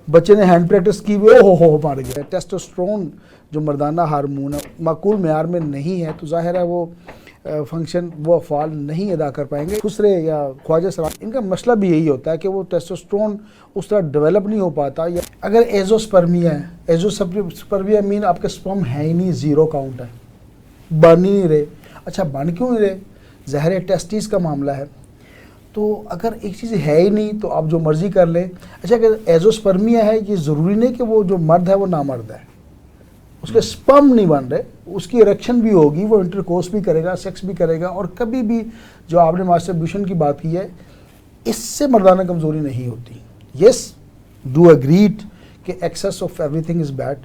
बच्चे ने hand practice की हुई, ओ हो मार गया। टेस्टोस्टेरोन जो मर्दाना हार्मोन है माकूल मेयार में नहीं है, तो जाहिर है वो फंक्शन वो अफ़ाल नहीं अदा कर पाएंगे। खुसरे या ख्वाजा सराय, इनका मसला भी यही होता है कि वो टेस्टोस्टेरोन उस तरह डेवलप नहीं हो पाता। या अगर एजोस्पर्मिया है, एजोस्पर्मिया मीन आपके स्पर्म है ही नहीं, ज़ीरो काउंट है, बन ही नहीं रहे। अच्छा, बन क्यों नहीं रहे? ज़हर टेस्टिस का मामला है। तो अगर एक चीज़ है ही नहीं तो आप जो मर्ज़ी कर लें। अच्छा, अगर एजोस्पर्मिया है, ये ज़रूरी नहीं कि वो जो मर्द है वो नामर्द है, उसके स्पर्म नहीं बन रहे, उसकी इरेक्शन भी होगी, वो इंटरकोर्स भी करेगा, सेक्स भी करेगा, और कभी भी जो आपने मास्टरब्यूशन की बात की है, इससे मर्दाना कमज़ोरी नहीं होती। येस, डू अग्रीड कि excess of everything is bad,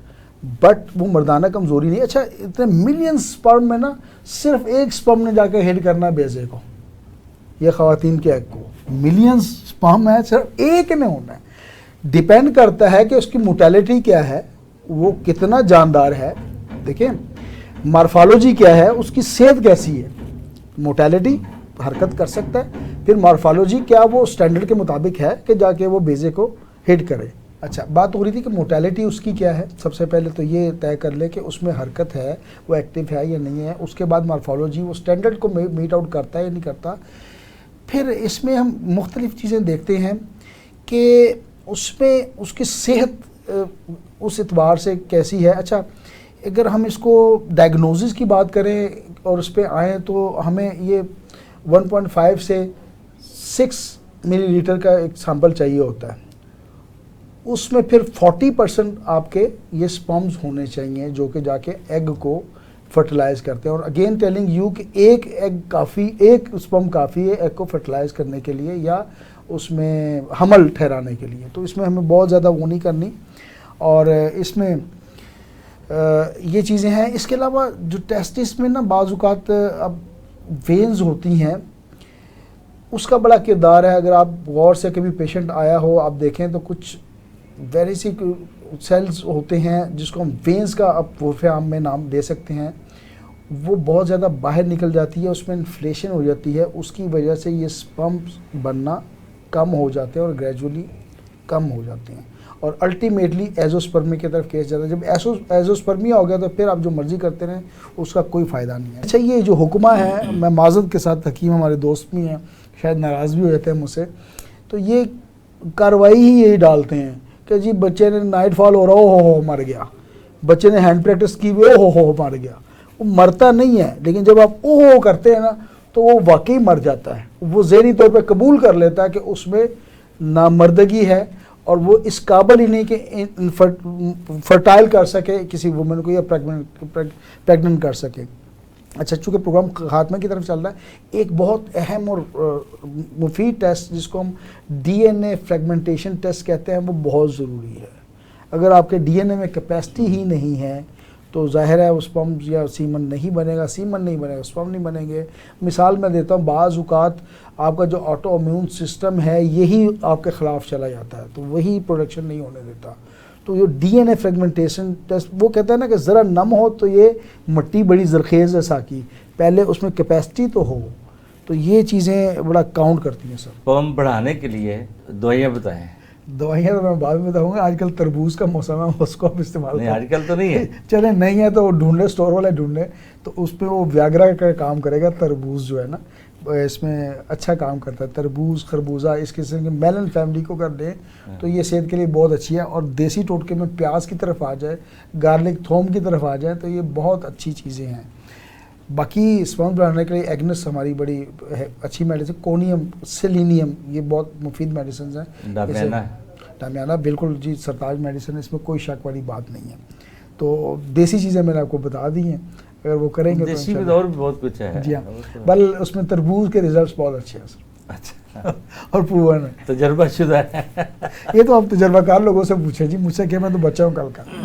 but वो मर्दाना कमज़ोरी नहीं। अच्छा, इतने मिलियन स्पर्म में ना सिर्फ एक स्पर्म ने जाकर हिट करना बेजे को या ख़वातीन के एग को, मिलियन स्पर्म है, सिर्फ एक ने होना है। डिपेंड करता है कि उसकी मोर्टेलिटी क्या है, वो कितना जानदार है। देखिए, मॉर्फोलॉजी क्या है, उसकी सेहत कैसी है। मोर्टेलिटी हरकत कर सकता है, फिर मॉर्फोलॉजी क्या वो स्टैंडर्ड के मुताबिक है कि जाके वो बेजे को हिट करे। अच्छा, बात हो रही थी कि मोर्टेलिटी उसकी क्या है। सबसे पहले तो ये तय कर ले कि उसमें हरकत है, वो एक्टिव है या नहीं है। उसके बाद मॉर्फोलॉजी, वो स्टैंडर्ड को मीट आउट करता है या नहीं करता। फिर इसमें हम मुख्तलिफ़ चीज़ें देखते हैं कि उसमें उसकी सेहत उस एतबार से कैसी है। अच्छा, अगर हम इसको डायग्नोसिस की बात करें और उस पर आएँ तो हमें ये 1.5 से 6 मिलीलीटर का एक सैंपल चाहिए होता है। उसमें फिर 40% आपके ये स्पर्म्स होने चाहिए जो कि जाके एग को फर्टिलाइज़ करते हैं। और अगेन टेलिंग यू कि एक एग काफ़ी, एक स्पर्म काफ़ी है एग को फर्टिलाइज़ करने के लिए या उसमें हमल ठहराने के लिए। तो इसमें हमें बहुत ज़्यादा वो नहीं करनी। और इसमें ये चीज़ें हैं। इसके अलावा जो टेस्टिस में ना बाज़-औक़ात अब वेन्स होती हैं, उसका बड़ा किरदार है। अगर आप गौर से कभी पेशेंट आया हो, आप देखें तो कुछ वेरी सी सेल्स होते हैं जिसको हम वेन्स का अब उर्फ़े आम में नाम दे सकते हैं। वो बहुत ज़्यादा बाहर निकल जाती है, उसमें इन्फ्लेशन हो जाती है, उसकी वजह से ये स्पर्म्स बनना कम हो जाते हैं और ग्रेजुअली कम हो जाते हैं और अल्टीमेटली एजोस्पर्मिया की तरफ केस जाता है। जब एजोस्पर्मिया हो गया तो फिर आप जो मर्ज़ी करते रहें, उसका कोई फ़ायदा नहीं है। अच्छा, ये जो हुक्मा है, मैं माज़रत के साथ, हकीम हमारे दोस्त भी हैं, शायद नाराज़ भी हो जाते हैं मुझसे, तो ये कार्रवाई ही यही डालते हैं कि जी बच्चे ने नाइट फॉल हो रहा हो मर गया, बच्चे ने हैंड प्रैक्टिस की हुई, हो मर गया। वो मरता नहीं है, लेकिन जब आप ओ करते हैं ना तो वो वाकई मर जाता है। वो ज़हनी तौर पे कबूल कर लेता है कि उसमें नामर्दगी है और वो इस काबिल ही नहीं कि फर्टाइल कर सके किसी वुमेन को या प्रेग्नेंट कर सके। अच्छा, चूँकि प्रोग्राम खात्मे की तरफ चल रहा है, एक बहुत अहम और मुफीद टेस्ट जिसको हम DNA फ्रेगमेंटेशन टेस्ट कहते हैं, वो बहुत ज़रूरी है। अगर आपके DNA में कैपेसिटी ही नहीं है तो ज़ाहिर है वो स्पर्म या सीमन नहीं बनेगा, स्पर्म नहीं बनेंगे। मिसाल मैं देता हूँ, बाज़ औक़ात आपका जो ऑटो इम्यून सिस्टम है यही आपके ख़िलाफ़ चला जाता है, तो वही प्रोडक्शन नहीं होने देता। तो ये DNA फ्रेगमेंटेशन टेस्ट, वो कहता है ना कि ज़रा नम हो तो ये मिट्टी बड़ी ज़रखेज़ है साकी, पहले उसमें कैपेसिटी तो हो। तो ये चीज़ें बड़ा काउंट करती हैं सर। स्पर्म बढ़ाने के लिए दवाइयाँ बताएं। दवाइयाँ तो मैं बाद में बताऊँगा। आजकल तरबूज का मौसम है, उसको आप इस्तेमाल नहीं, आजकल तो नहीं है। चले नहीं है तो ढूंढे, स्टोर वाले ढूंढे, तो उस पर वो व्याग्रा का काम करेगा। तरबूज जो है ना, इसमें अच्छा काम करता है। तरबूज, खरबूजा, इस किस्म के मेलन फैमिली को कर दें तो ये सेहत के लिए बहुत अच्छी है। और देसी टोटके में प्याज की तरफ आ जाए, गार्लिक, थोम की तरफ आ जाए तो ये बहुत अच्छी चीज़ें हैं। बाकी स्पर्म बढ़ाने के लिए एग्नेस हमारी बड़ी अच्छी मेडिसिन, कोनियम, सेलेनियम, ये बहुत मुफीद मेडिसिन हैं। डामियाना बिल्कुल जी सरताज मेडिसिन है, इसमें कोई शक वाली बात नहीं है। तो देसी चीज़ें मैंने आपको बता दी हैं, अगर वो करेंगे देसी में और भी बहुत कुछ है। जी हाँ, बल उसमें तरबूज के रिजल्ट्स बहुत अच्छे हैं सर। अच्छा और प्रूवन है, तजर्बाशुदा है। ये तो आप तजर्बाकार लोगों से पूछे जी, मुझसे क्या, मैं तो बच्चा हूँ कल का।